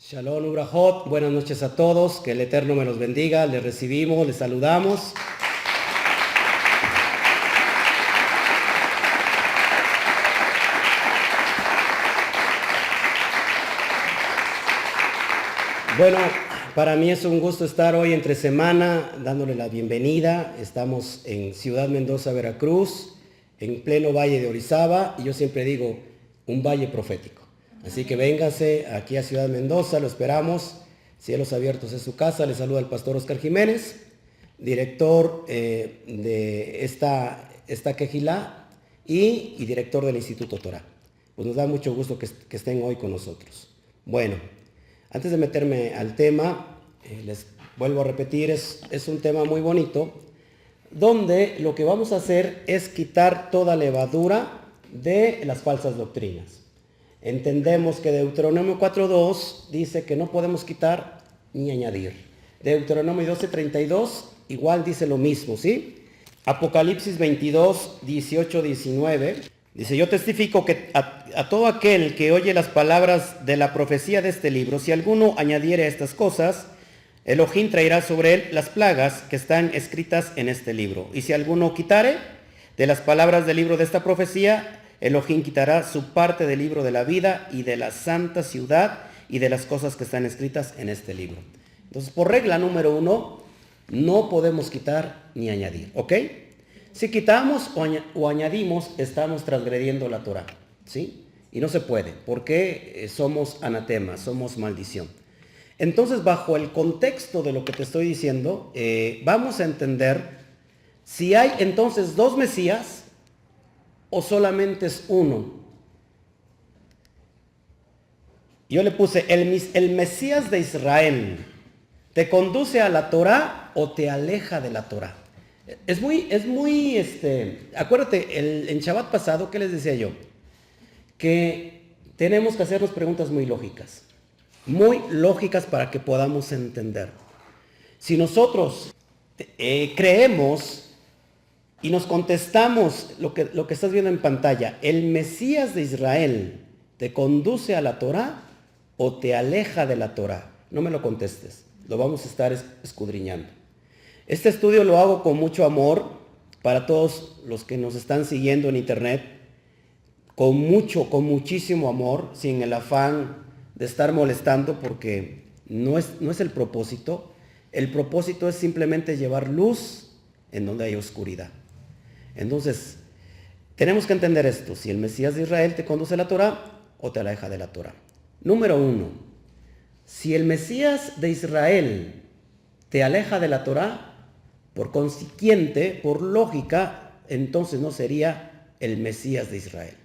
Shalom Ubrahot, buenas noches a todos, que el Eterno me los bendiga, les recibimos, les saludamos. Bueno, para mí es un gusto estar hoy entre semana dándole la bienvenida. Estamos en Ciudad Mendoza, Veracruz, en pleno Valle de Orizaba, y yo siempre digo, un valle profético. Así que véngase aquí a Ciudad Mendoza, lo esperamos. Cielos Abiertos es su casa. Le saluda el pastor Oscar Jiménez, director de esta quejilá y director del Instituto Torah. Pues nos da mucho gusto que estén hoy con nosotros. Bueno, antes de meterme al tema, les vuelvo a repetir, es un tema muy bonito, donde lo que vamos a hacer es quitar toda levadura de las falsas doctrinas. Entendemos que Deuteronomio 4.2 dice que no podemos quitar ni añadir. Deuteronomio 12.32 igual dice lo mismo, ¿sí? Apocalipsis 22, 18, 19 dice: yo testifico que a todo aquel que oye las palabras de la profecía de este libro, si alguno añadiere a estas cosas, Elohim traerá sobre él las plagas que están escritas en este libro. Y si alguno quitare de las palabras del libro de esta profecía, Elohim quitará su parte del libro de la vida y de la santa ciudad y de las cosas que están escritas en este libro. Entonces, por regla número 1, no podemos quitar ni añadir, ¿ok? Si quitamos o añadimos, estamos transgrediendo la Torah, ¿sí? Y no se puede, porque somos anatema, somos maldición. Entonces, bajo el contexto de lo que te estoy diciendo, vamos a entender si hay entonces dos Mesías o solamente es uno. Yo le puse, el Mesías de Israel, ¿te conduce a la Torah o te aleja de la Torah? Acuérdate, en Shabbat pasado, ¿qué les decía yo? Que tenemos que hacernos preguntas muy lógicas para que podamos entender. Si nosotros creemos y nos contestamos lo que estás viendo en pantalla, ¿el Mesías de Israel te conduce a la Torah o te aleja de la Torah? No me lo contestes, lo vamos a estar escudriñando. Este estudio lo hago con mucho amor para todos los que nos están siguiendo en internet, con muchísimo amor, sin el afán de estar molestando, porque no es el propósito. El propósito es simplemente llevar luz en donde hay oscuridad. Entonces, tenemos que entender esto: si el Mesías de Israel te conduce a la Torah o te aleja de la Torah. Número 1, si el Mesías de Israel te aleja de la Torah, por consiguiente, por lógica, entonces no sería el Mesías de Israel.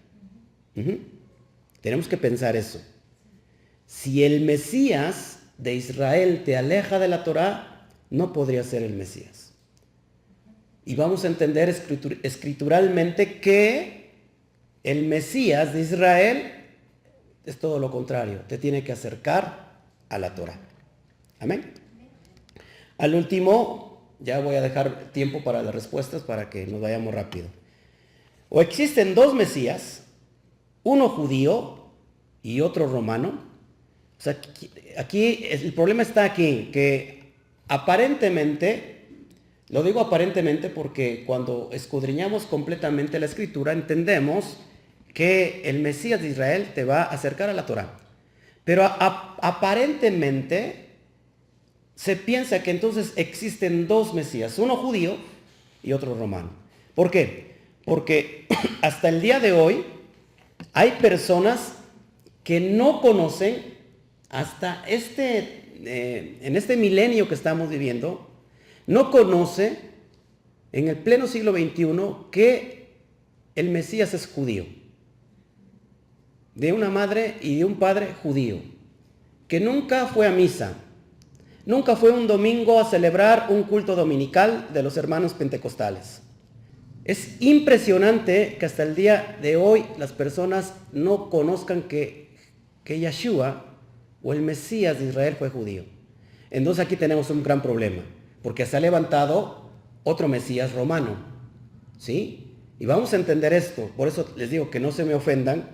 Tenemos que pensar eso. Si el Mesías de Israel te aleja de la Torah, no podría ser el Mesías. Y vamos a entender escrituralmente que el Mesías de Israel es todo lo contrario, te tiene que acercar a la Torah. Amén. Al último, ya voy a dejar tiempo para las respuestas para que nos vayamos rápido. O existen dos Mesías, uno judío y otro romano. O sea, aquí el problema está aquí, que aparentemente, lo digo aparentemente porque cuando escudriñamos completamente la escritura, entendemos que el Mesías de Israel te va a acercar a la Torah. Pero aparentemente se piensa que entonces existen dos Mesías, uno judío y otro romano. ¿Por qué? Porque hasta el día de hoy hay personas que no conocen, hasta en este milenio que estamos viviendo, no conoce en el pleno siglo XXI que el Mesías es judío, de una madre y de un padre judío, que nunca fue a misa, nunca fue un domingo a celebrar un culto dominical de los hermanos pentecostales. Es impresionante que hasta el día de hoy las personas no conozcan que Yeshua o el Mesías de Israel fue judío. Entonces aquí tenemos un gran problema, porque se ha levantado otro Mesías romano, ¿sí? Y vamos a entender esto. Por eso les digo que no se me ofendan,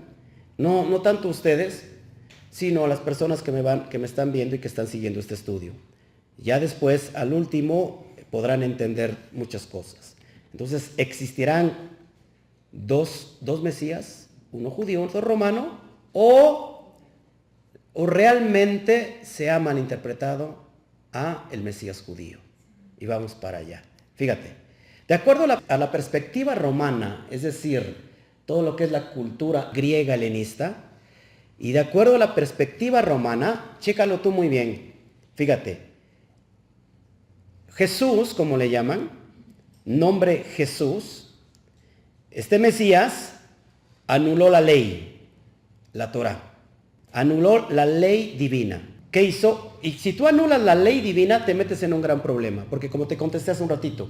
no tanto ustedes, sino a las personas que me están viendo y que están siguiendo este estudio. Ya después, al último, podrán entender muchas cosas. Entonces, existirán dos Mesías, uno judío, otro romano, o realmente se ha malinterpretado a el Mesías judío. Y vamos para allá. Fíjate, de acuerdo a la perspectiva romana, es decir, todo lo que es la cultura griega helenista, y de acuerdo a la perspectiva romana, chécalo tú muy bien, fíjate, Jesús, como le llaman, nombre Jesús, este Mesías anuló la ley, la Torá, anuló la ley divina. ¿Qué hizo? Y si tú anulas la ley divina, te metes en un gran problema, porque como te contesté hace un ratito,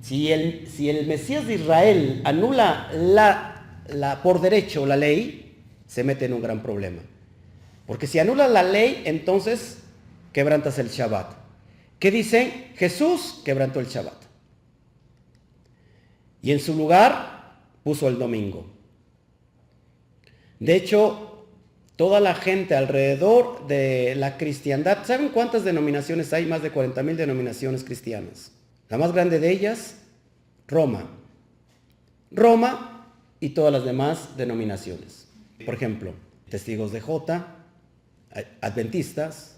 si el Mesías de Israel anula por derecho la ley, se mete en un gran problema. Porque si anulas la ley, entonces quebrantas el Shabbat. ¿Qué dicen? Jesús quebrantó el Shabbat. Y en su lugar puso el domingo. De hecho, toda la gente alrededor de la cristiandad, ¿saben cuántas denominaciones hay? Más de 40,000 denominaciones cristianas. La más grande de ellas, Roma. Roma y todas las demás denominaciones. Por ejemplo, Testigos de Jehová, Adventistas,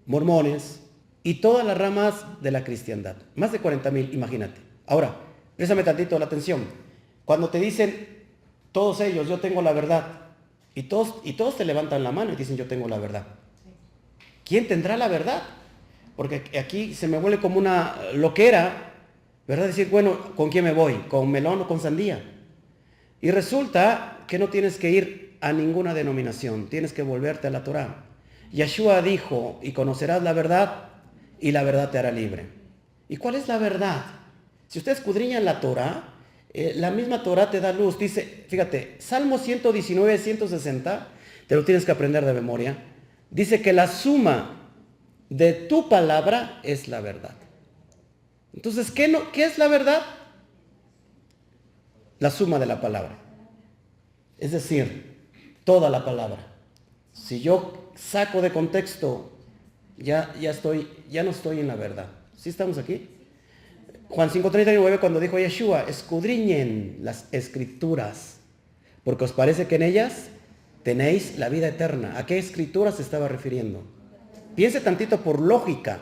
Mormones y todas las ramas de la cristiandad. Más de 40,000, imagínate. Ahora, préstame tantito la atención. Cuando te dicen todos ellos, yo tengo la verdad, y todos te levantan la mano y dicen, yo tengo la verdad. ¿Quién tendrá la verdad? Porque aquí se me vuelve como una loquera, ¿verdad? Decir, bueno, ¿con quién me voy? ¿Con melón o con sandía? Y resulta que no tienes que ir a ninguna denominación, tienes que volverte a la Torá. Yeshua dijo, y conocerás la verdad, y la verdad te hará libre. ¿Y cuál es la verdad? Si ustedes escudriñan la Torá, la misma Torá te da luz. Dice, fíjate, Salmo 119, 160, te lo tienes que aprender de memoria. Dice que la suma de tu palabra es la verdad. Entonces, ¿qué es la verdad? La suma de la palabra. Es decir, toda la palabra. Si yo saco de contexto, ya no estoy en la verdad. ¿Sí estamos aquí? Juan 5:39, cuando dijo Yeshua, escudriñen las escrituras, porque os parece que en ellas tenéis la vida eterna. ¿A qué escrituras se estaba refiriendo? Piense tantito por lógica.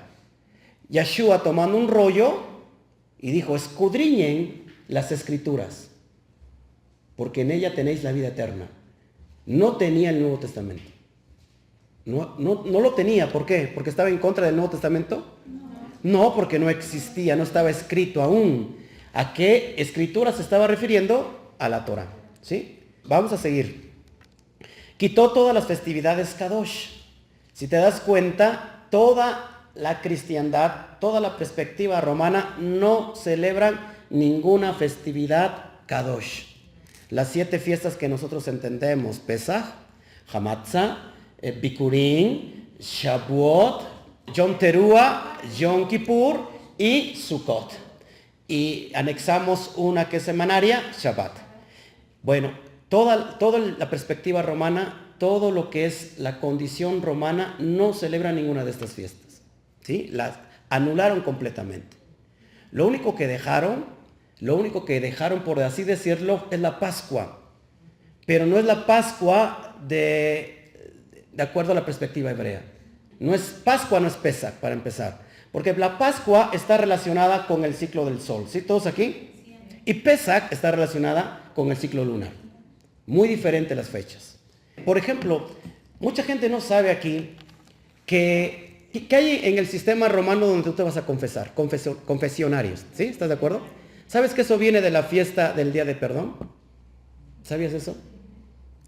Yeshua tomando un rollo y dijo, escudriñen las escrituras, porque en ella tenéis la vida eterna. No tenía el Nuevo Testamento. No lo tenía. ¿Por qué? ¿Porque estaba en contra del Nuevo Testamento? No, porque no existía, no estaba escrito aún. ¿A qué escritura se estaba refiriendo? A la Torah. ¿Sí? Vamos a seguir. Quitó todas las festividades Kadosh. Si te das cuenta, toda la cristiandad, toda la perspectiva romana no celebran ninguna festividad Kadosh. Las 7 fiestas que nosotros entendemos, Pesach, Hamatzah, Bikurim, Shavuot, Yom Teruah, Yom Kippur y Sukkot. Y anexamos una que es semanaria, Shabbat. Bueno, toda la perspectiva romana, todo lo que es la condición romana, no celebra ninguna de estas fiestas. ¿Sí? Las anularon completamente. Lo único que dejaron, por así decirlo, es la Pascua. Pero no es la Pascua de acuerdo a la perspectiva hebrea. No es Pascua, no es Pesach, para empezar. Porque la Pascua está relacionada con el ciclo del sol. ¿Sí? ¿Todos aquí? Y Pesach está relacionada con el ciclo lunar. Muy diferentes las fechas. Por ejemplo, mucha gente no sabe aquí que hay en el sistema romano donde tú te vas a confesar. Confesionarios. ¿Sí? ¿Estás de acuerdo? ¿Sabes que eso viene de la fiesta del Día de Perdón? ¿Sabías eso?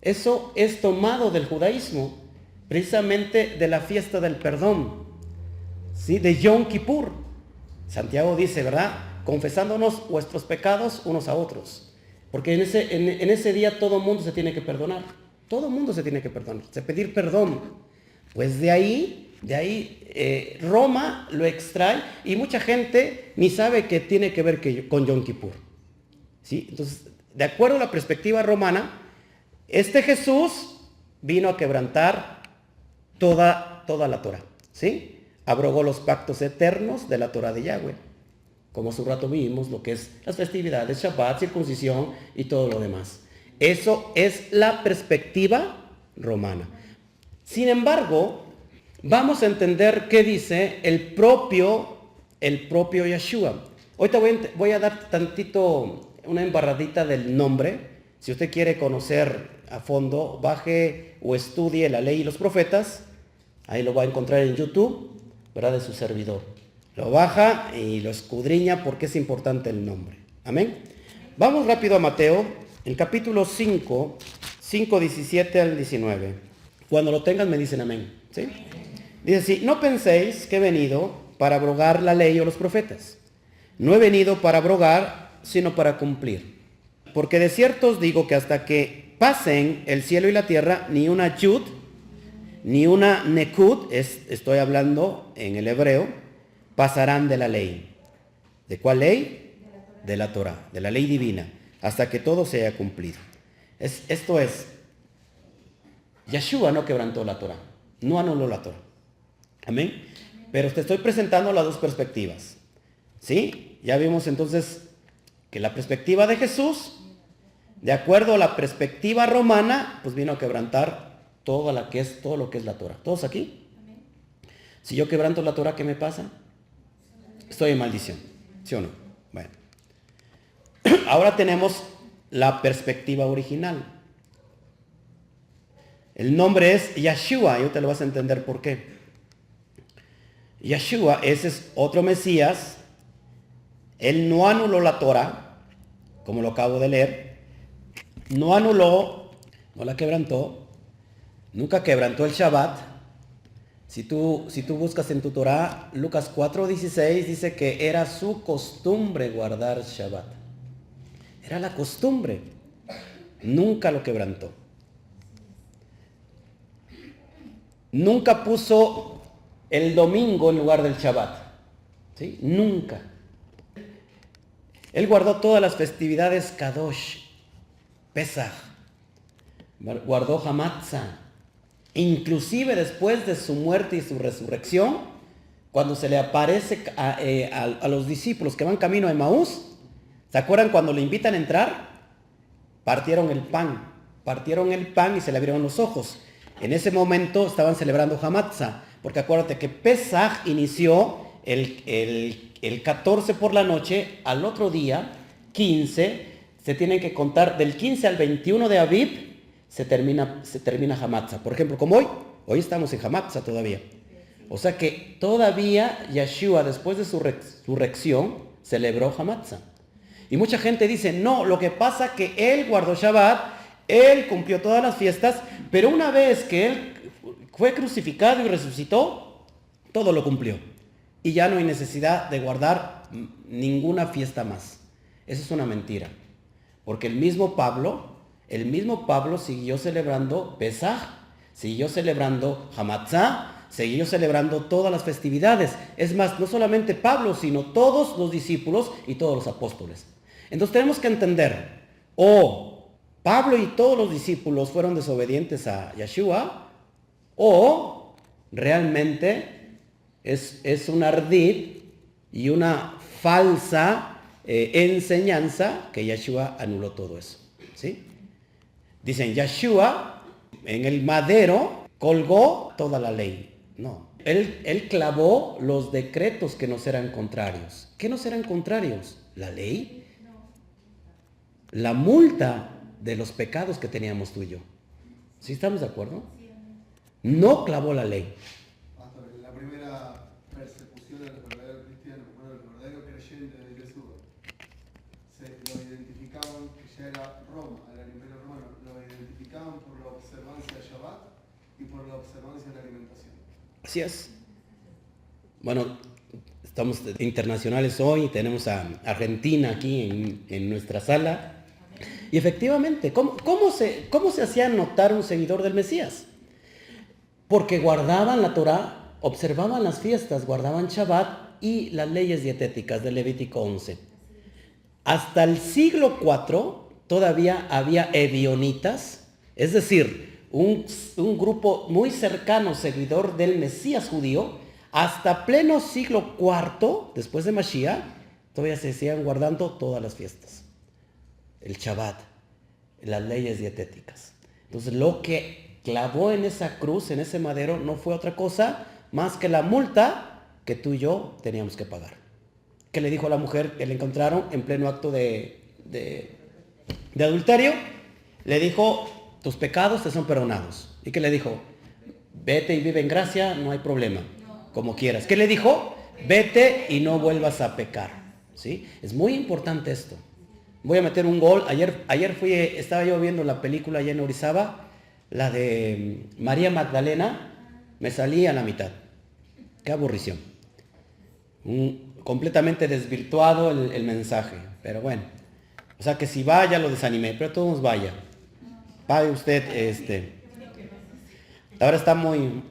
Eso es tomado del judaísmo. Precisamente de la fiesta del perdón, ¿sí? De Yom Kippur. Santiago dice, ¿verdad? Confesándonos vuestros pecados unos a otros. Porque en ese día todo mundo se tiene que perdonar. Todo mundo se tiene que perdonar. Se pedir perdón. Pues de ahí Roma lo extrae y mucha gente ni sabe que tiene que ver con Yom Kippur. ¿Sí? Entonces, de acuerdo a la perspectiva romana, este Jesús vino a quebrantar toda la Torah, ¿sí? Abrogó los pactos eternos de la Torah de Yahweh. Como hace un rato vimos lo que es las festividades, Shabbat, circuncisión y todo lo demás. Eso es la perspectiva romana. Sin embargo, vamos a entender qué dice el propio Yeshua. Ahorita voy a dar tantito, una embarradita del nombre. Si usted quiere conocer a fondo, baje o estudie la ley y los profetas. Ahí lo va a encontrar en YouTube, ¿verdad? De su servidor. Lo baja y lo escudriña porque es importante el nombre. Amén. Vamos rápido a Mateo, el capítulo 5, 17 al 19. Cuando lo tengan me dicen amén. ¿Sí? Dice así: no penséis que he venido para abrogar la ley o los profetas. No he venido para abrogar, sino para cumplir. Porque de cierto os digo que hasta que pasen el cielo y la tierra, ni una yud, ni una nekud, estoy hablando en el hebreo, pasarán de la ley. ¿De cuál ley? De la Torah, de la ley divina, hasta que todo se haya cumplido. Esto es, Yeshua no quebrantó la Torah, no anuló la Torah. Amén. Pero te estoy presentando las dos perspectivas. ¿Sí? Ya vimos entonces que la perspectiva de Jesús, de acuerdo a la perspectiva romana, pues vino a quebrantar todo lo que es la Torah. ¿Todos aquí? Si yo quebranto la Torah, ¿qué me pasa? Estoy en maldición. ¿Sí o no? Bueno. Ahora tenemos la perspectiva original. El nombre es Yeshua, y te lo vas a entender por qué. Yeshua, ese es otro Mesías. Él no anuló la Torah, como lo acabo de leer. No anuló, no la quebrantó. Nunca quebrantó el Shabbat. Si tú buscas en tu Torah, Lucas 4:16 dice que era su costumbre guardar Shabbat. Era la costumbre. Nunca lo quebrantó. Nunca puso el domingo en lugar del Shabbat. ¿Sí? Nunca. Él guardó todas las festividades Kadosh, Pesach, guardó Hamatzah. Inclusive después de su muerte y su resurrección, cuando se le aparece a los discípulos que van camino a Emaús, ¿se acuerdan cuando le invitan a entrar? Partieron el pan y se le abrieron los ojos. En ese momento estaban celebrando Hamatzah, porque acuérdate que Pesach inició el 14 por la noche, al otro día, 15, se tienen que contar del 15 al 21 de Aviv, se termina Hamatzah. Por ejemplo, como hoy estamos en Hamatzah todavía. O sea que todavía Yeshua, después de su resurrección, celebró Hamatzah. Y mucha gente dice, no, lo que pasa que él guardó Shabbat, él cumplió todas las fiestas, pero una vez que él fue crucificado y resucitó, todo lo cumplió. Y ya no hay necesidad de guardar ninguna fiesta más. Eso es una mentira. Porque el mismo Pablo siguió celebrando Pesach, siguió celebrando Hamatzah, siguió celebrando todas las festividades. Es más, no solamente Pablo, sino todos los discípulos y todos los apóstoles. Entonces tenemos que entender, Pablo y todos los discípulos fueron desobedientes a Yeshua, o realmente es un ardid y una falsa enseñanza que Yeshua anuló todo eso. ¿Sí? Dicen, Yeshua en el madero colgó toda la ley. No, él clavó los decretos que nos eran contrarios. ¿Qué nos eran contrarios? ¿La ley? La multa de los pecados que teníamos tú y yo. ¿Sí estamos de acuerdo? No clavó la ley. La primera persecución de los verdaderos cristianos, bueno, los verdaderos creyentes de Jesús, lo identificaban, que ya era Roma, era el Imperio Romano, lo identificaban por la observancia de Shabbat y por la observancia de la alimentación. Así es. Bueno, estamos internacionales hoy, tenemos a Argentina aquí en nuestra sala. Y efectivamente, ¿cómo se hacía notar un seguidor del Mesías? Porque guardaban la Torah, observaban las fiestas, guardaban Shabbat y las leyes dietéticas de Levítico 11. Hasta el siglo IV todavía había ebionitas, es decir, un grupo muy cercano, seguidor del Mesías judío, hasta pleno siglo IV, después de Mashiach, todavía se siguen guardando todas las fiestas. El Shabbat, las leyes dietéticas. Entonces lo que clavó en esa cruz, en ese madero, no fue otra cosa más que la multa que tú y yo teníamos que pagar. ¿Qué le dijo a la mujer que le encontraron en pleno acto de adulterio? Le dijo, tus pecados te son perdonados. ¿Y qué le dijo? Vete y vive en gracia, no hay problema, como quieras. ¿Qué le dijo? Vete y no vuelvas a pecar. ¿Sí? Es muy importante esto. Voy a meter un gol. Ayer estaba yo viendo la película allá en Orizaba, la de María Magdalena, me salí a la mitad. Qué aburrición. Completamente desvirtuado el mensaje, pero bueno. O sea que si vaya lo desanimé, pero todos vaya. Pague usted, ahora está muy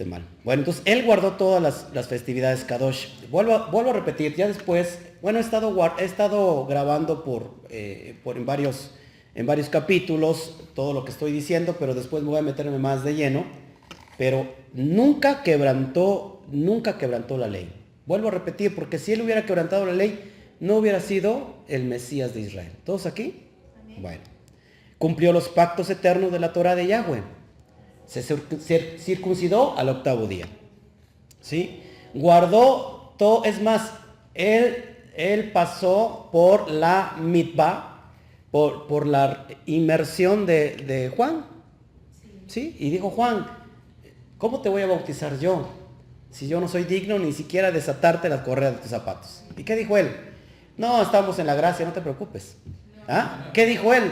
mal. Bueno, entonces él guardó todas las festividades Kadosh. Vuelvo a repetir, ya después, bueno, he estado grabando en varios capítulos todo lo que estoy diciendo, pero después me voy a meterme más de lleno. Pero nunca quebrantó la ley. Vuelvo a repetir, porque si él hubiera quebrantado la ley, no hubiera sido el Mesías de Israel. ¿Todos aquí? Amén. Bueno. Cumplió los pactos eternos de la Torah de Yahweh. Se circuncidó al 8º día. ¿Sí? Guardó todo, es más, él pasó por la mitzvah, por la inmersión de Juan. ¿Sí? Y dijo Juan, ¿cómo te voy a bautizar yo? Si yo no soy digno ni siquiera desatarte las correas de tus zapatos. ¿Y qué dijo él? No, estamos en la gracia, no te preocupes. ¿Ah? ¿Qué dijo él?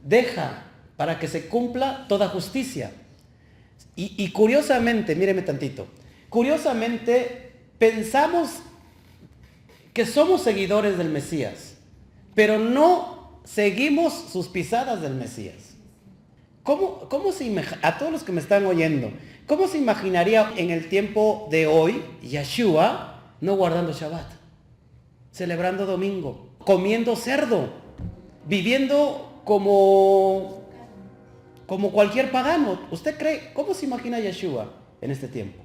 Deja para que se cumpla toda justicia. Y curiosamente, míreme tantito, curiosamente pensamos que somos seguidores del Mesías, pero no seguimos sus pisadas del Mesías. ¿Cómo se imagina, a todos los que me están oyendo, cómo se imaginaría en el tiempo de hoy Yeshua no guardando Shabbat, celebrando domingo, comiendo cerdo, viviendo como cualquier pagano? ¿Usted cree? ¿Cómo se imagina Yeshua en este tiempo?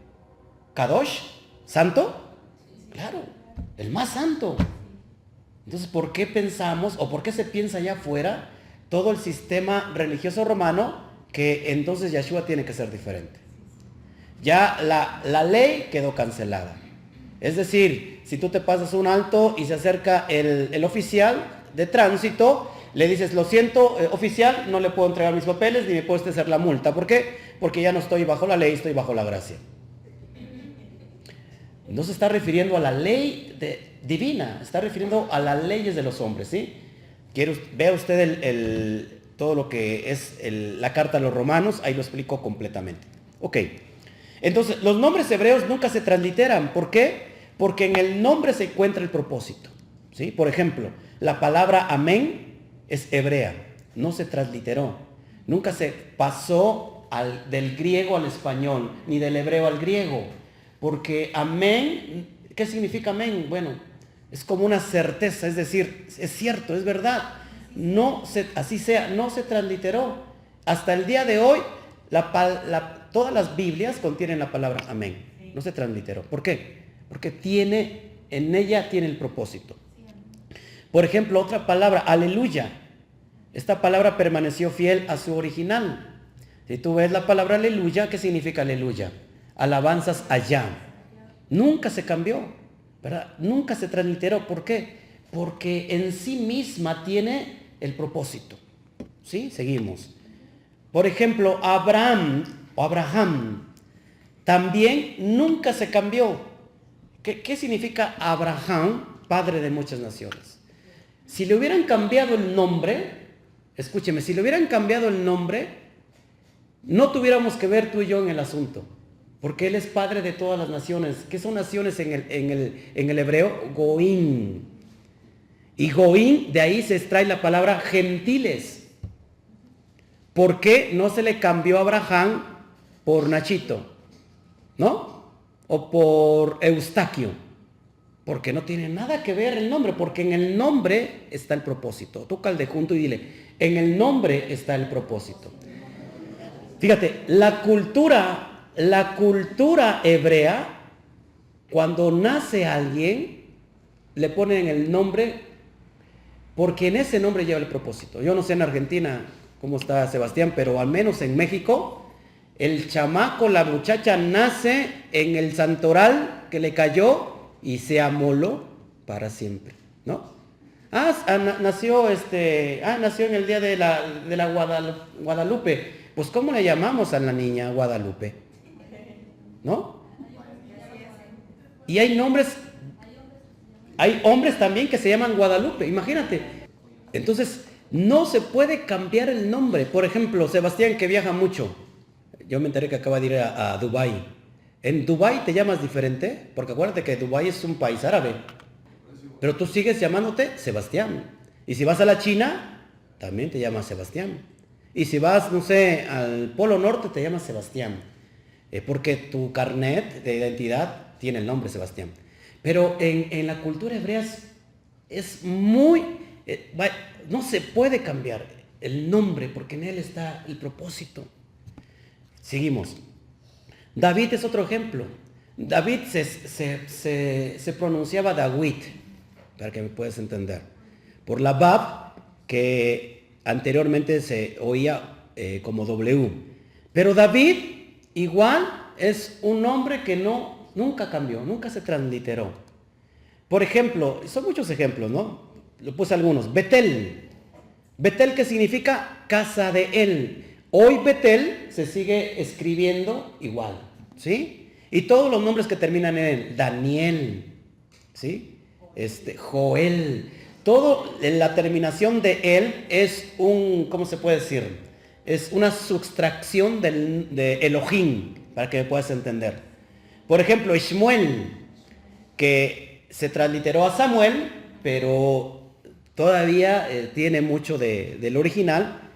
¿Kadosh? ¿Santo? Claro, el más santo. Entonces, ¿por qué pensamos o por qué se piensa allá afuera todo el sistema religioso romano que entonces Yeshua tiene que ser diferente? Ya la ley quedó cancelada. Es decir, si tú te pasas un alto y se acerca el oficial de tránsito, le dices, lo siento, oficial, no le puedo entregar mis papeles ni me puedes hacer la multa. ¿Por qué? Porque ya no estoy bajo la ley, estoy bajo la gracia. No se está refiriendo a la ley divina, está refiriendo a las leyes de los hombres, ¿sí? Vea usted todo lo que es la carta a los romanos, ahí lo explico completamente. Ok, entonces los nombres hebreos nunca se transliteran. ¿Por qué? Porque en el nombre se encuentra el propósito, ¿sí? Por ejemplo, la palabra amén es hebrea, no se transliteró, nunca se pasó del griego al español, ni del hebreo al griego, porque amén, ¿qué significa amén? Bueno, es como una certeza, es decir, es cierto, es verdad, así sea, no se transliteró. Hasta el día de hoy, todas las Biblias contienen la palabra amén, no se transliteró. ¿Por qué? Porque en ella tiene el propósito. Por ejemplo, otra palabra, aleluya. Esta palabra permaneció fiel a su original. Si tú ves la palabra aleluya, ¿qué significa aleluya? Alabanzas allá. Nunca se cambió, ¿verdad? Nunca se transliteró. ¿Por qué? Porque en sí misma tiene el propósito. ¿Sí? Seguimos. Por ejemplo, Abraham también nunca se cambió. ¿Qué significa Abraham, padre de muchas naciones? Si le hubieran cambiado el nombre, escúcheme, si le hubieran cambiado el nombre, no tuviéramos que ver tú y yo en el asunto, porque él es padre de todas las naciones. ¿Qué son naciones en el hebreo? Goín. Y Goín, de ahí se extrae la palabra gentiles. ¿Por qué no se le cambió a Abraham por Nachito? ¿No? O por Eustaquio. Porque no tiene nada que ver el nombre, porque en el nombre está el propósito. Toca el de junto y dile, en el nombre está el propósito. Fíjate, la cultura hebrea, cuando nace alguien, le ponen el nombre porque en ese nombre lleva el propósito. Yo no sé en Argentina cómo está Sebastián, pero al menos en México, el chamaco, la muchacha nace en el santoral que le cayó y se amoló para siempre, ¿no? Nació en el día de la Guadalupe. Pues ¿cómo le llamamos a la niña Guadalupe? ¿No? Y hay hombres también que se llaman Guadalupe, imagínate. Entonces, no se puede cambiar el nombre. Por ejemplo, Sebastián, que viaja mucho. Yo me enteré que acaba de ir a Dubái. ¿En Dubái te llamas diferente? Porque acuérdate que Dubái es un país árabe. Pero tú sigues llamándote Sebastián. Y si vas a la China, también te llamas Sebastián. Y si vas, no sé, al Polo Norte, te llamas Sebastián. Porque tu carnet de identidad tiene el nombre Sebastián. Pero en la cultura hebrea es muy... no se puede cambiar el nombre porque en él está el propósito. Seguimos. David es otro ejemplo. David se pronunciaba David, para que me puedas entender. Por la Bab, que anteriormente se oía como W. Pero David igual es un nombre que nunca cambió, nunca se transliteró. Por ejemplo, son muchos ejemplos, ¿no? Lo puse algunos. Betel. Betel, que significa casa de él. Hoy Betel se sigue escribiendo igual, ¿sí? Y todos los nombres que terminan en él. Daniel, ¿sí? Joel. Todo en la terminación de él es ¿cómo se puede decir? Es una sustracción de Elohim, para que me puedas entender. Por ejemplo, Ishmuel, que se transliteró a Samuel, pero todavía tiene mucho del original.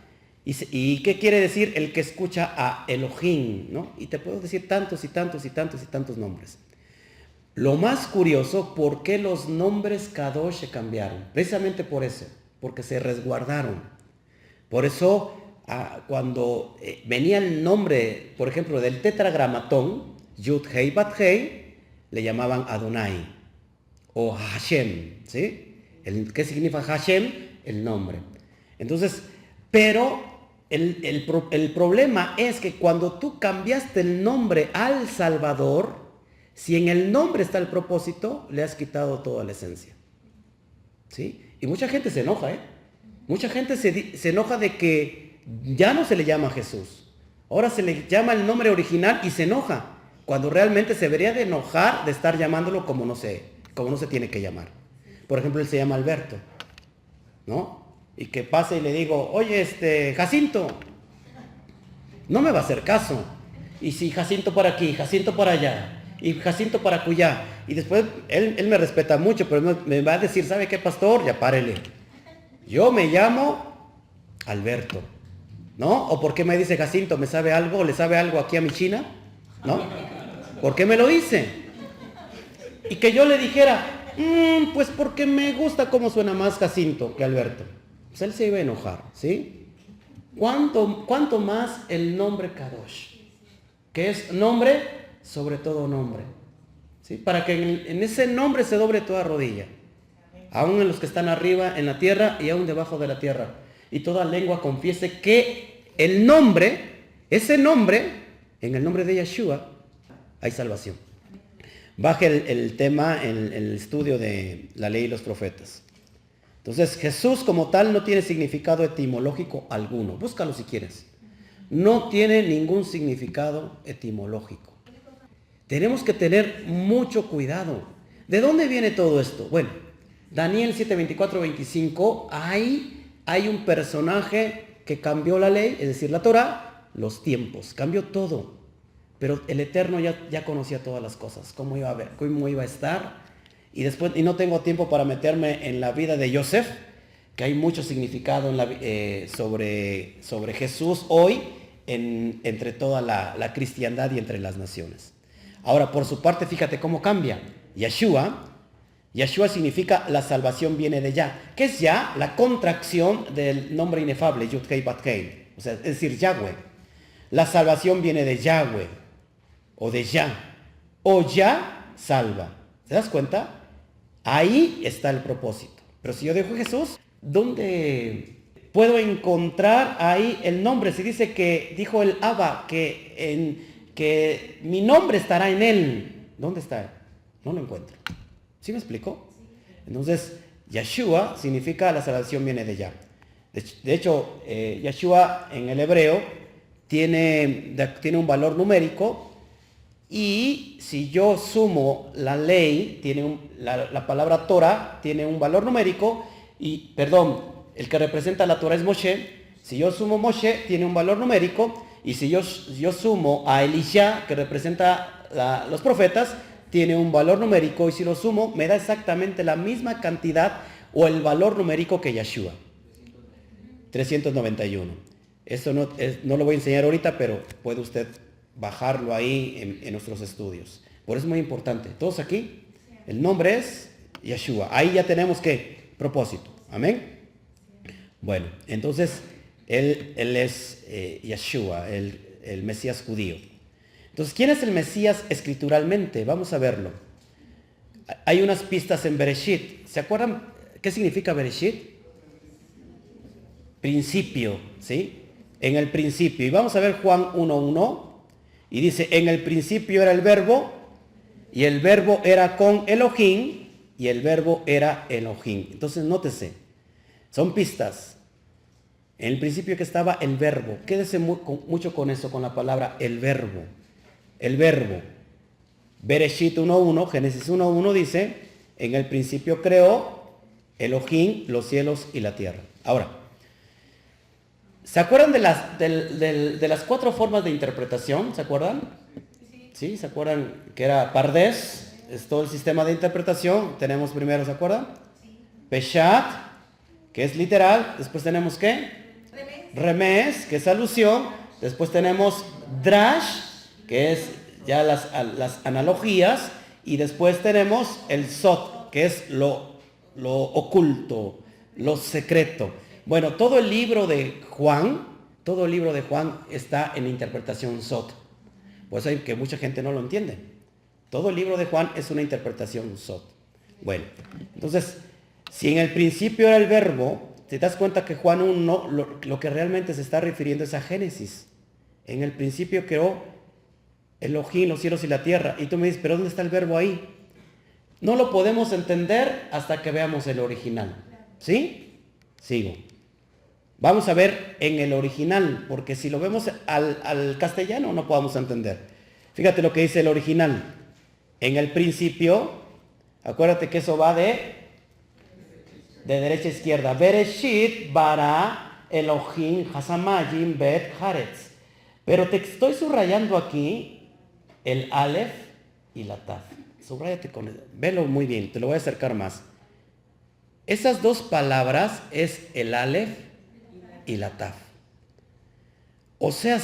¿Y qué quiere decir? El que escucha a Elohim, ¿no? Y te puedo decir tantos y tantos y tantos y tantos nombres. Lo más curioso, ¿por qué los nombres Kadosh se cambiaron? Precisamente por eso, porque se resguardaron. Por eso, cuando venía el nombre, por ejemplo, del tetragramatón, Yud Hei Bat Hei, le llamaban Adonai o Hashem, ¿sí? ¿Qué significa Hashem? El nombre. Entonces, pero el problema es que cuando tú cambiaste el nombre al Salvador, si en el nombre está el propósito, le has quitado toda la esencia, ¿sí? Y mucha gente se enoja, ¿eh? Mucha gente se enoja de que ya no se le llama Jesús. Ahora se le llama el nombre original y se enoja, cuando realmente se debería de enojar de estar llamándolo como no se tiene que llamar. Por ejemplo, él se llama Alberto, ¿no? Y que pase y le digo, oye, Jacinto, no me va a hacer caso. Y si Jacinto para aquí, Jacinto para allá, y Jacinto para acullá. Y después, él me respeta mucho, pero me va a decir, ¿sabe qué, pastor? Ya párele. Yo me llamo Alberto, ¿no? ¿O por qué me dice Jacinto? ¿Me sabe algo? ¿Le sabe algo aquí a mi China? ¿No? ¿Por qué me lo dice? Y que yo le dijera, pues porque me gusta cómo suena más Jacinto que Alberto. Pues él se iba a enojar, ¿sí? ¿Cuánto más el nombre Kadosh? Que es nombre sobre todo nombre, ¿sí? Para que en ese nombre se doble toda rodilla. Aún en los que están arriba en la tierra y aún debajo de la tierra. Y toda lengua confiese que el nombre, ese nombre, en el nombre de Yeshua, hay salvación. Baje el tema en el estudio de la ley y los profetas. Entonces, Jesús como tal no tiene significado etimológico alguno. Búscalo si quieres. No tiene ningún significado etimológico. Tenemos que tener mucho cuidado. ¿De dónde viene todo esto? Bueno, Daniel 7, 24, 25, hay un personaje que cambió la ley, es decir, la Torah, los tiempos, cambió todo. Pero el Eterno ya conocía todas las cosas, cómo iba a estar. Y no tengo tiempo para meterme en la vida de Yosef, que hay mucho significado sobre Jesús hoy entre toda la cristiandad y entre las naciones. Ahora, por su parte, fíjate cómo cambia. Yeshua significa la salvación viene de Yah, que es Yah, la contracción del nombre inefable, Yud Hei Bat Hei, o sea, es decir, Yahweh. La salvación viene de Yahweh o de Yah. O Yah salva. ¿Te das cuenta? Ahí está el propósito. Pero si yo dejo Jesús, ¿dónde puedo encontrar ahí el nombre? Si dice que dijo el Abba que mi nombre estará en él. ¿Dónde está? No lo encuentro. ¿Sí me explico? Entonces, Yeshua significa la salvación viene de Yah. De hecho, Yeshua en el hebreo tiene un valor numérico, y si yo sumo la ley, la palabra Torah tiene un valor numérico, y, perdón, el que representa la Torah es Moshe. Si yo sumo Moshe, tiene un valor numérico, y si yo sumo a Elisha, que representa los profetas, tiene un valor numérico, y si lo sumo, me da exactamente la misma cantidad o el valor numérico que Yeshua. 391. Eso no lo voy a enseñar ahorita, pero puede usted bajarlo ahí en nuestros estudios. Por eso es muy importante. ¿Todos aquí? El nombre es Yeshua. Ahí ya tenemos ¿qué? Propósito. Amén. Bueno, entonces él es Yeshua, el Mesías judío. Entonces, ¿quién es el Mesías escrituralmente? Vamos a verlo. Hay unas pistas en Bereshit. ¿Se acuerdan qué significa Bereshit? Principio, ¿sí? En el principio. Y vamos a ver Juan 1:1. Y dice, en el principio era el verbo, y el verbo era con Elohim, y el verbo era Elohim. Entonces, nótese, son pistas. En el principio que estaba el verbo. Quédese mucho con eso, con la palabra el verbo. El verbo. Bereshit 1:1, Génesis 1:1 dice, en el principio creó Elohim los cielos y la tierra. Ahora, ¿se acuerdan de las 4 formas de interpretación? ¿Se acuerdan? Sí, ¿se acuerdan que era Pardes? Es todo el sistema de interpretación. Tenemos primero, ¿se acuerdan? Sí. Peshat, que es literal. Después tenemos ¿qué? Remes, que es alusión. Después tenemos Drash, que es ya las analogías. Y después tenemos el Sot, que es lo oculto, lo secreto. Bueno, todo el libro de Juan está en interpretación Sot. Por eso hay que mucha gente no lo entiende. Todo el libro de Juan es una interpretación Sot. Bueno, entonces, si en el principio era el verbo, te das cuenta que Juan 1 lo que realmente se está refiriendo es a Génesis. En el principio creó Elohim los cielos y la tierra. Y tú me dices, ¿pero dónde está el verbo ahí? No lo podemos entender hasta que veamos el original. ¿Sí? Sigo. Vamos a ver en el original, porque si lo vemos al castellano no podemos entender. Fíjate lo que dice el original. En el principio, acuérdate que eso va de derecha a izquierda. Bereshit bara Elohim hasamayim bet haaretz. Pero te estoy subrayando aquí el Aleph y la Taf. Subráyate con él. Velo muy bien, te lo voy a acercar más. Esas 2 palabras es el Aleph y la Taf. O sea,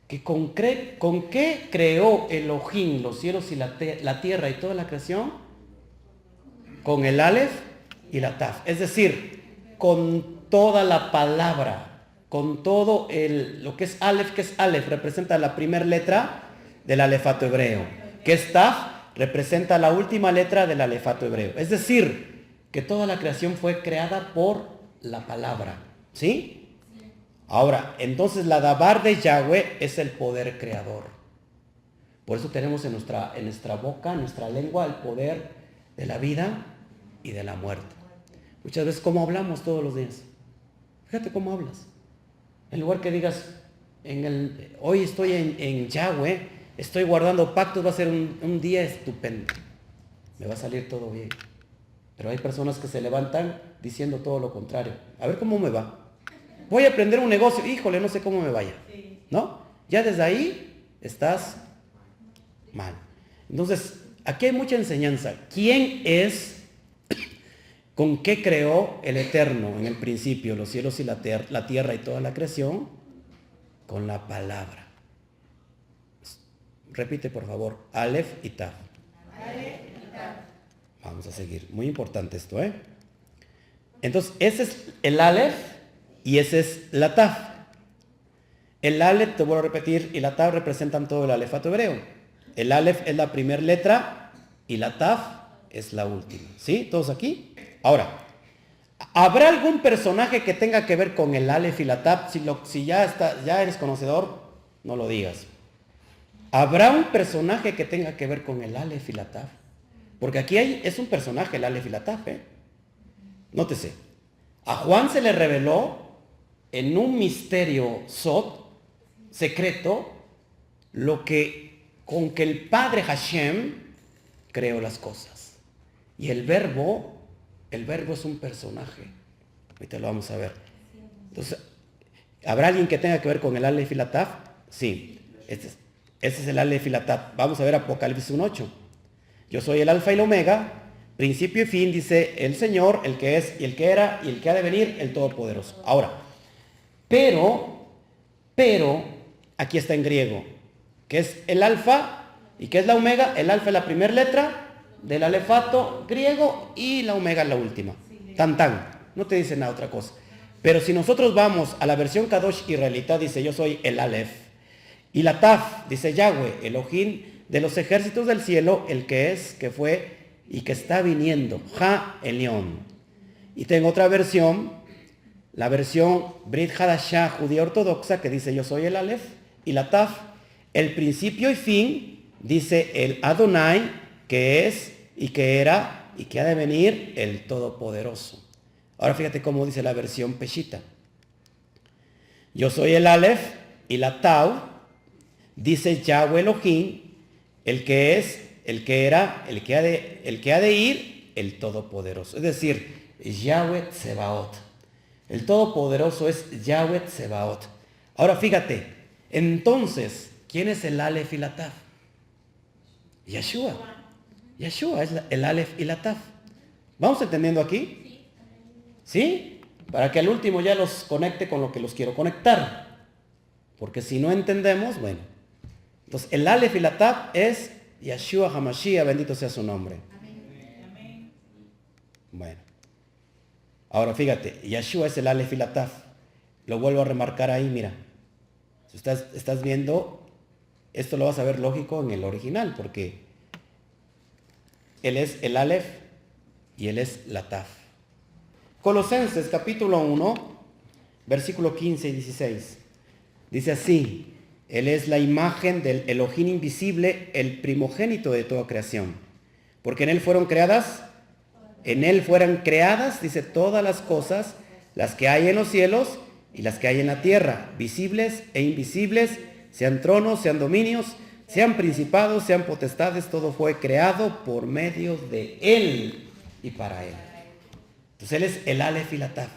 que con qué creó Elohim los cielos y la tierra y toda la creación, con el Aleph y la Taf. Es decir, con toda la palabra, con todo lo que es Aleph representa la primera letra del alefato hebreo, que es Taf representa la última letra del alefato hebreo. Es decir, que toda la creación fue creada por la palabra. ¿Sí? Ahora, entonces la Dabar de Yahweh es el poder creador. Por eso tenemos en nuestra boca, en nuestra lengua, el poder de la vida y de la muerte. Muchas veces, ¿cómo hablamos todos los días? Fíjate cómo hablas. En lugar que digas, hoy estoy en Yahweh, estoy guardando pactos, va a ser un día estupendo. Me va a salir todo bien. Pero hay personas que se levantan diciendo todo lo contrario. A ver cómo me va. Voy a aprender un negocio. Híjole, no sé cómo me vaya. ¿No? Ya desde ahí estás mal. Entonces, aquí hay mucha enseñanza. ¿Quién es? ¿Con qué creó el Eterno en el principio los cielos y la tierra y toda la creación? Con la palabra. Repite, por favor. Aleph y Taf. Vamos a seguir. Muy importante esto, ¿eh? Entonces, ese es el Aleph y ese es la Taf. El Aleph, te vuelvo a repetir, y la Tav representan todo el alefato hebreo. El Aleph es la primera letra y la Tav es la última. ¿Sí? ¿Todos aquí? Ahora, ¿habrá algún personaje que tenga que ver con el Aleph y la Tav? Si ya eres conocedor, no lo digas. ¿Habrá un personaje que tenga que ver con el Aleph y la Tav? Porque aquí es un personaje, el Aleph y la Tav. Nótese, a Juan se le reveló en un misterio Sod, secreto, con que el Padre Hashem creó las cosas. Y el verbo es un personaje. Ahorita lo vamos a ver. Entonces, ¿habrá alguien que tenga que ver con el Aleph y la Tav? Sí, este es el Aleph y la Tav. Vamos a ver Apocalipsis 1:8. Yo soy el Alfa y el Omega, principio y fin, dice el Señor, el que es y el que era y el que ha de venir, el Todopoderoso. Ahora, pero, aquí está en griego, que es el Alfa y que es la Omega. El Alfa es la primera letra del alefato griego y la Omega es la última. Tan, no te dice nada otra cosa. Pero si nosotros vamos a la versión Kadosh israelita, dice yo soy el Aleph. Y la Taf, dice Yahweh, Elohim de los ejércitos del cielo, el que es, que fue y que está viniendo. Ha Elión. Y tengo otra versión, la versión Brit Hadashah judía ortodoxa, que dice yo soy el Aleph. Y la Taf, el principio y fin, dice el Adonai, que es y que era y que ha de venir el Todopoderoso. Ahora fíjate cómo dice la versión Peshita. Yo soy el Aleph y la Tau, dice Yahweh Elohim, el que es, el que era, el que ha de ir, el Todopoderoso. Es decir, Yahweh Tsebaot. El Todopoderoso es Yahweh Tsebaot. Ahora fíjate, entonces, ¿quién es el Aleph y la Taf? Yeshua. Yeshua es el Aleph y la Taf. ¿Vamos entendiendo aquí? ¿Sí? Para que al último ya los conecte con lo que los quiero conectar. Porque si no entendemos, bueno. Entonces, el Aleph y la Taf es Yeshua HaMashiach, bendito sea su nombre. Amén. Bueno. Ahora fíjate, Yeshua es el Aleph y la Taf. Lo vuelvo a remarcar ahí, mira. Si estás viendo, esto lo vas a ver lógico en el original, porque él es el Aleph y él es la Taf. Colosenses capítulo 1, versículo 15 y 16. Dice así, él es la imagen del Elohim invisible, el primogénito de toda creación. Porque en él fueron creadas, dice, todas las cosas, las que hay en los cielos y las que hay en la tierra, visibles e invisibles, sean tronos, sean dominios, sean principados, sean potestades, todo fue creado por medio de él y para él. Entonces él es el Aleph y la Taf.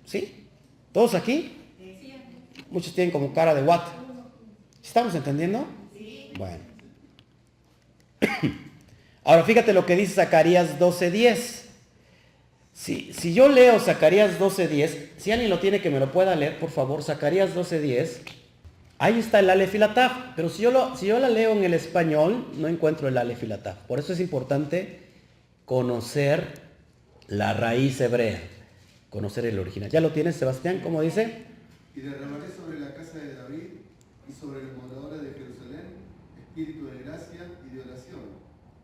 ¿Sí? ¿Todos aquí? Muchos tienen como cara de what. ¿Estamos entendiendo? Sí. Bueno. Ahora fíjate lo que dice Zacarías 12:10. Si yo leo Zacarías 12:10, si alguien lo tiene que me lo pueda leer, por favor, Zacarías 12:10. Ahí está el Aleph y la Taf, pero si yo la leo en el español, no encuentro el Aleph y la Taf. Por eso es importante conocer la raíz hebrea, conocer el original. ¿Ya lo tienes, Sebastián? ¿Cómo dice? Y derramaré sobre la casa de David y sobre los moradores de Jerusalén espíritu de gracia y de oración.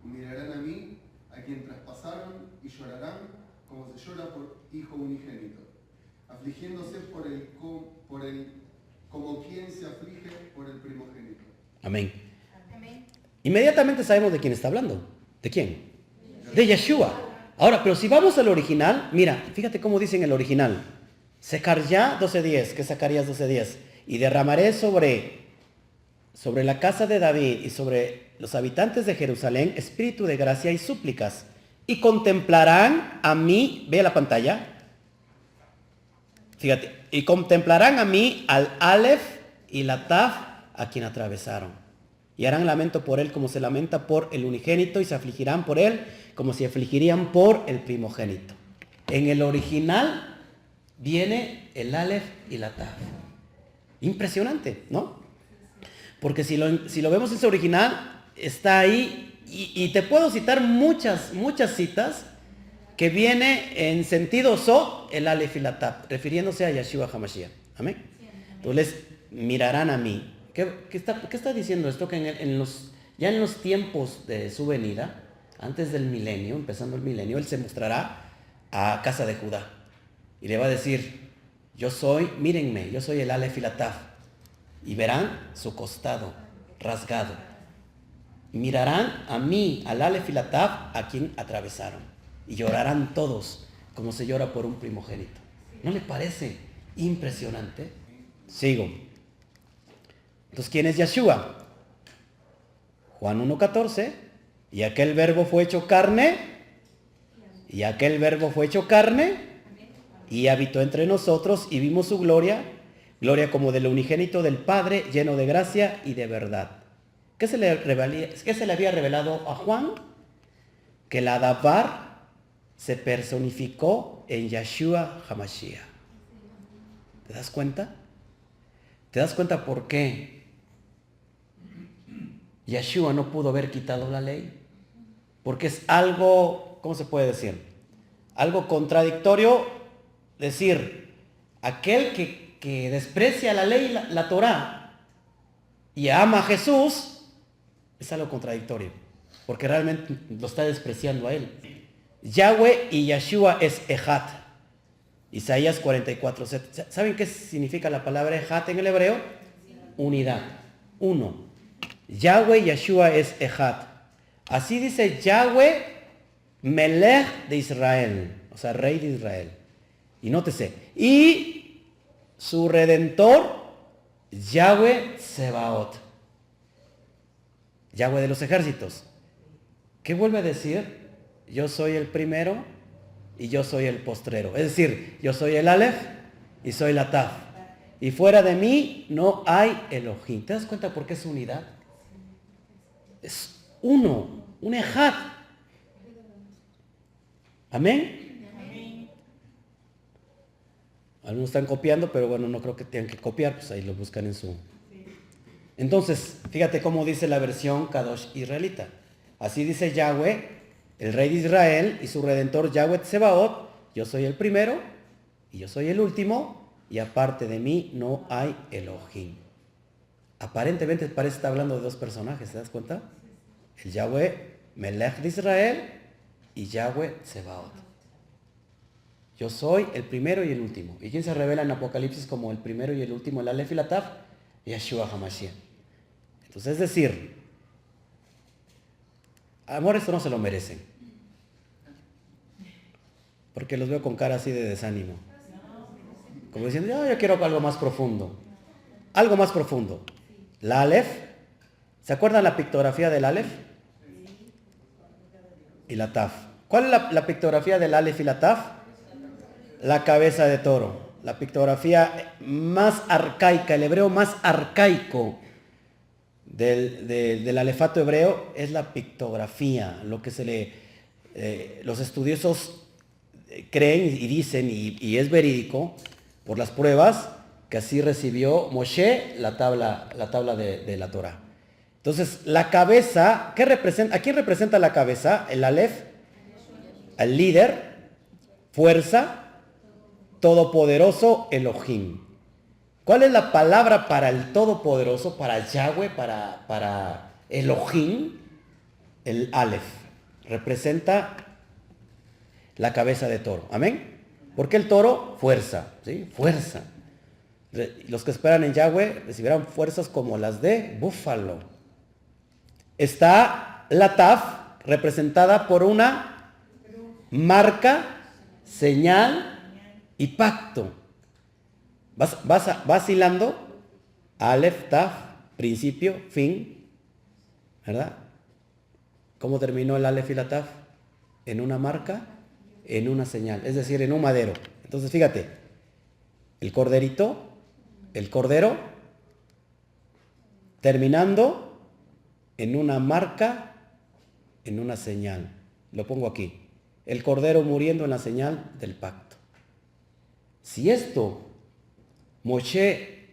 Mirarán a mí, a quien traspasaron, y llorarán como se llora por hijo unigénito, afligiéndose como quien se aflige por el primogénito. Amén. Amén. Inmediatamente sabemos de quién está hablando. ¿De quién? De Yeshua. Ahora, pero si vamos al original, mira, fíjate cómo dice en el original. Zacarías 12:10, que es Zacarías 12:10. Y derramaré sobre la casa de David y sobre los habitantes de Jerusalén espíritu de gracia y súplicas. Y contemplarán a mí, ve la pantalla. Fíjate, y contemplarán a mí al Aleph y la Taf a quien atravesaron. Y harán lamento por él como se lamenta por el unigénito y se afligirán por él como se afligirían por el primogénito. En el original viene el Aleph y la Taf. Impresionante, ¿no? Porque si lo vemos en ese original, está ahí y te puedo citar muchas citas que viene en sentido Sod, el Aleph y la Taf, refiriéndose a Yeshua HaMashiach. Amén. Entonces, mirarán a mí. ¿Qué está diciendo esto? Que ya en los tiempos de su venida, antes del milenio, empezando el milenio, Él se mostrará a casa de Judá. Y le va a decir, mírenme, yo soy el Aleph y la Taf. Y verán su costado rasgado. Y mirarán a mí, al Aleph y la Taf, a quien atravesaron. Y llorarán todos, como se llora por un primogénito. ¿No le parece impresionante? Sigo. Entonces, ¿quién es Yeshua? Juan 1:14. Y aquel verbo fue hecho carne. Y aquel verbo fue hecho carne. Y habitó entre nosotros y vimos su gloria. Gloria como del unigénito del Padre, lleno de gracia y de verdad. ¿Qué se le había revelado a Juan? Que la Dabar se personificó en Yeshua HaMashiach. ¿Te das cuenta? ¿Te das cuenta por qué Yeshua no pudo haber quitado la ley? Porque es algo, ¿cómo se puede decir? Algo contradictorio decir, aquel que desprecia la ley, la Torá, y ama a Jesús, es algo contradictorio, porque realmente lo está despreciando a Él. Yahweh y Yeshua es Ejat. Isaías 44:7. ¿Saben qué significa la palabra Ejat en el hebreo? Unidad. Uno. Yahweh y Yeshua es Ejat. Así dice Yahweh, Melech de Israel, o sea, rey de Israel. Y nótese, y su redentor, Yahweh Sebaot, Yahweh de los ejércitos. ¿Qué vuelve a decir? Yo soy el primero y yo soy el postrero. Es decir, yo soy el Aleph y soy la Taf. Y fuera de mí no hay Elohim. ¿Te das cuenta por qué es unidad? Es uno, un Ejad. Amén. Algunos están copiando, pero bueno, no creo que tengan que copiar, pues ahí lo buscan en su... Entonces, fíjate cómo dice la versión Kadosh israelita. Así dice Yahweh, el rey de Israel y su redentor Yahweh Tsebaot, yo soy el primero y yo soy el último, y aparte de mí no hay Elohim. Aparentemente parece estar hablando de dos personajes, ¿te das cuenta? El Yahweh Melech de Israel y Yahweh Tsebaot. Yo soy el primero y el último. ¿Y quién se revela en Apocalipsis como el primero y el último? El Aleph y la Taf, Yeshua HaMashiach. Entonces, es decir, amor, esto no se lo merecen. Porque los veo con cara así de desánimo. Como diciendo, yo quiero algo más profundo. Algo más profundo. La Aleph, ¿se acuerdan la pictografía del Aleph? Y la Taf. ¿Cuál es la pictografía del Aleph y la Taf? La cabeza de toro. La pictografía más arcaica, el hebreo más arcaico del alefato hebreo es la pictografía. Lo que los estudiosos creen y dicen, y es verídico por las pruebas, que así recibió Moshe la tabla de la Torah. Entonces, la cabeza, ¿a quién representa la cabeza? El Aleph, al líder, fuerza, todopoderoso, Elohim. ¿Cuál es la palabra para el todopoderoso, para Yahweh, para Elohim? El Aleph. Representa la cabeza de toro. ¿Amén? ¿Por qué el toro? Fuerza. ¿Sí? Fuerza. Los que esperan en Yahweh recibirán fuerzas como las de búfalo. Está la Taf, representada por una marca, señal y pacto. Vas hilando, Aleph, Taf, principio, fin, ¿verdad? ¿Cómo terminó el Aleph y la Taf? En una marca, en una señal, es decir, en un madero. Entonces, fíjate, el cordero, terminando en una marca, en una señal. Lo pongo aquí. El cordero muriendo en la señal del pacto. Si esto Moshe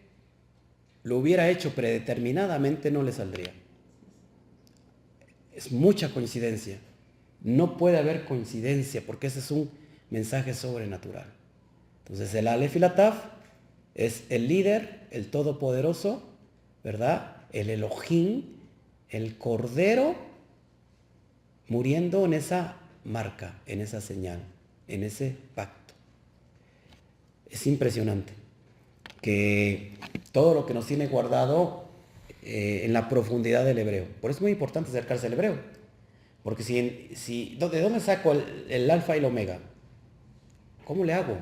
lo hubiera hecho predeterminadamente, no le saldría. Es mucha coincidencia. No puede haber coincidencia porque ese es un mensaje sobrenatural. Entonces el Aleph y la Taf Es el líder, el todopoderoso, ¿verdad? El Elohim, el Cordero, muriendo en esa marca, en esa señal, en ese pacto. Es impresionante que todo lo que nos tiene guardado en la profundidad del hebreo. Por eso es muy importante acercarse al hebreo. Porque ¿de dónde saco el alfa y el omega? ¿Cómo le hago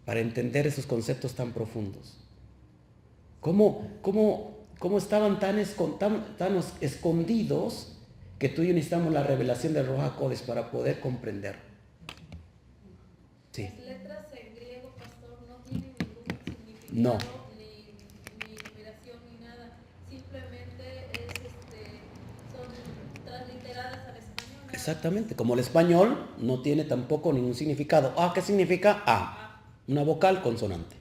para entender esos conceptos tan profundos? ¿Cómo estaban tan escondidos que tú y yo necesitamos la revelación del Ruach HaKodesh para poder comprender? Sí. Las letras en griego, pastor, no tienen ningún significado, No. ni inspiración, ni nada. Simplemente son transliteradas al español. Exactamente, como el español no tiene tampoco ningún significado. ¿Qué significa? A. Una vocal consonante.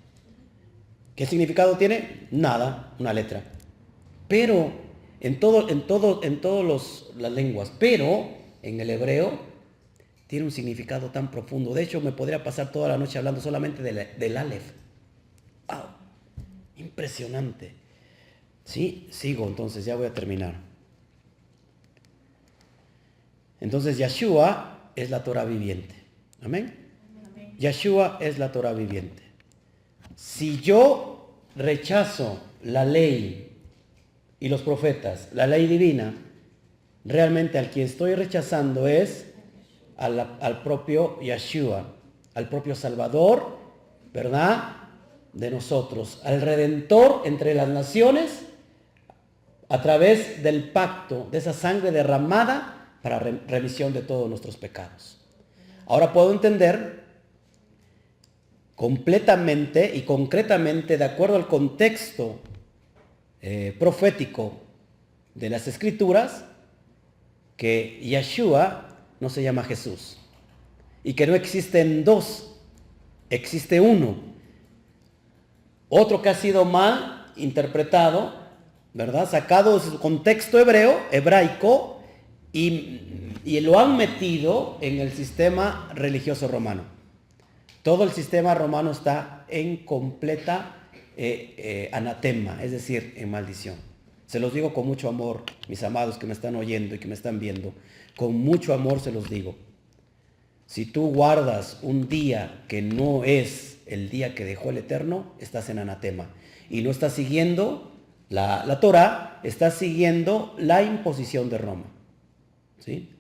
¿Qué significado tiene? Nada, una letra. Pero en todas las lenguas, pero en el hebreo tiene un significado tan profundo. De hecho, me podría pasar toda la noche hablando solamente del Aleph. ¡Wow! Impresionante. Sí, sigo, entonces ya voy a terminar. Entonces, Yeshua es la Torah viviente. ¿Amén? Amén. Yeshua es la Torah viviente. Si yo rechazo la ley y los profetas, la ley divina, realmente al quien estoy rechazando es al propio Yeshua, al propio Salvador, ¿verdad? De nosotros, al Redentor entre las naciones, a través del pacto, de esa sangre derramada para remisión de todos nuestros pecados. Ahora puedo entender completamente y concretamente, de acuerdo al contexto profético de las Escrituras, que Yeshua no se llama Jesús y que no existen dos, existe uno. Otro que ha sido mal interpretado, ¿verdad? Sacado de su contexto hebraico y lo han metido en el sistema religioso romano. Todo el sistema romano está en completa anatema, es decir, en maldición. Se los digo con mucho amor, mis amados que me están oyendo y que me están viendo. Con mucho amor se los digo. Si tú guardas un día que no es el día que dejó el Eterno, estás en anatema. Y no estás siguiendo la Torah, estás siguiendo la imposición de Roma. ¿Sí?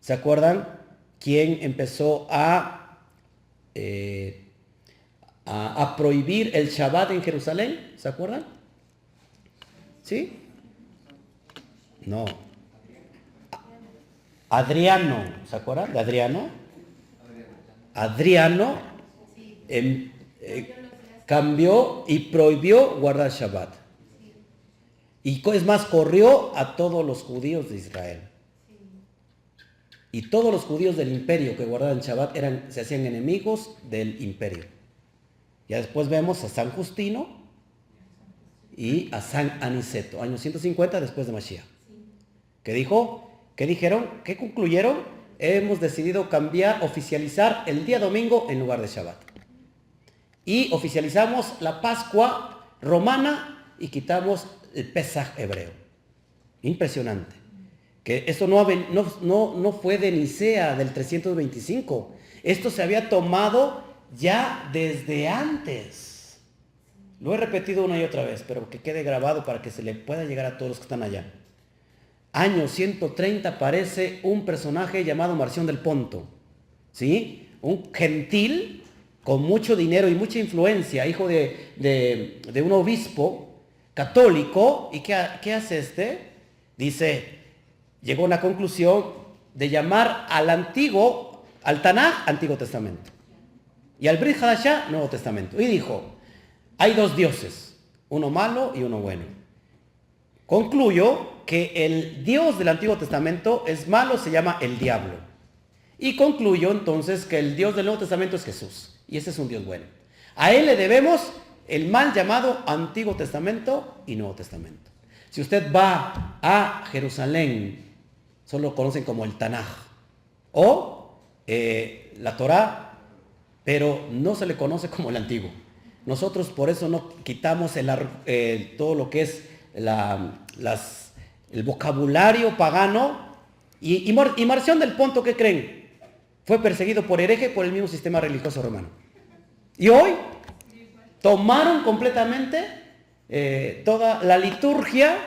¿Se acuerdan quién empezó a prohibir el Shabbat en Jerusalén? ¿Se acuerdan? ¿Sí? No. Adriano, ¿se acuerdan de Adriano? Adriano cambió y prohibió guardar Shabbat. Y es más, corrió a todos los judíos de Israel. Y todos los judíos del imperio que guardaban Shabbat se hacían enemigos del imperio. Ya después vemos a San Justino y a San Aniceto, años 150 después de Mashiach. ¿Qué dijo? ¿Qué dijeron? ¿Qué concluyeron? Hemos decidido oficializar el día domingo en lugar de Shabbat. Y oficializamos la Pascua romana y quitamos el Pesaj hebreo. Impresionante. Que esto no fue de Nicea del 325. Esto se había tomado ya desde antes. Lo he repetido una y otra vez, pero que quede grabado para que se le pueda llegar a todos los que están allá. Año 130 aparece un personaje llamado Marción del Ponto. ¿Sí? Un gentil con mucho dinero y mucha influencia, hijo de un obispo católico. ¿Y qué hace este? Dice, llegó a la conclusión de llamar al Tanaj, Antiguo Testamento, y al Brit Hadashah, Nuevo Testamento. Y dijo, hay dos dioses, uno malo y uno bueno. Concluyó que el Dios del Antiguo Testamento es malo, se llama el diablo. Y concluyó entonces que el Dios del Nuevo Testamento es Jesús. Y ese es un Dios bueno. A él le debemos el mal llamado Antiguo Testamento y Nuevo Testamento. Si usted va a Jerusalén, solo lo conocen como el Tanaj o la Torá, pero no se le conoce como el Antiguo. Nosotros por eso no quitamos todo lo que es el vocabulario pagano. Y Marción del Ponto, ¿qué creen? Fue perseguido por hereje por el mismo sistema religioso romano. Y hoy tomaron completamente toda la liturgia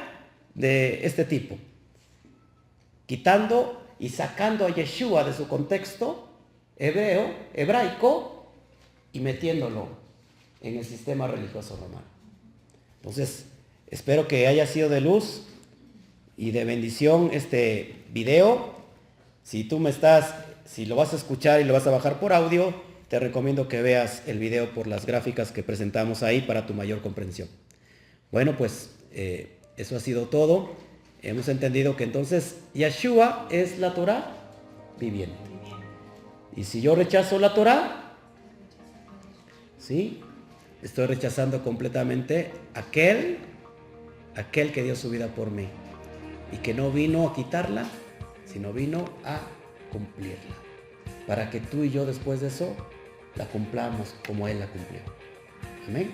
de este tipo, quitando y sacando a Yeshua de su contexto hebraico y metiéndolo en el sistema religioso romano. Entonces, espero que haya sido de luz y de bendición este video. Si lo vas a escuchar y lo vas a bajar por audio, te recomiendo que veas el video por las gráficas que presentamos ahí para tu mayor comprensión. Bueno, pues eso ha sido todo. Hemos entendido que entonces Yeshua es la Torá viviente. Y si yo rechazo la Torá, ¿sí? Estoy rechazando completamente aquel que dio su vida por mí y que no vino a quitarla, sino vino a cumplirla, para que tú y yo después de eso la cumplamos como Él la cumplió. Amén.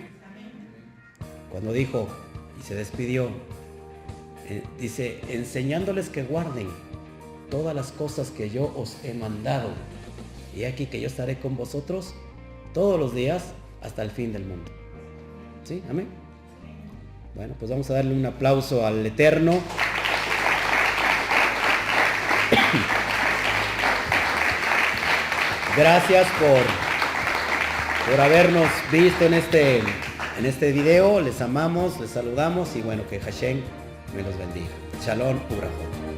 Cuando dijo y se despidió, dice, enseñándoles que guarden todas las cosas que yo os he mandado, y aquí que yo estaré con vosotros todos los días hasta el fin del mundo. ¿Sí? Amén. Bueno, pues vamos a darle un aplauso al Eterno. Gracias por habernos visto en este video. Les amamos, les saludamos y bueno, que Hashem me los bendiga. Shalom, Ubrahot.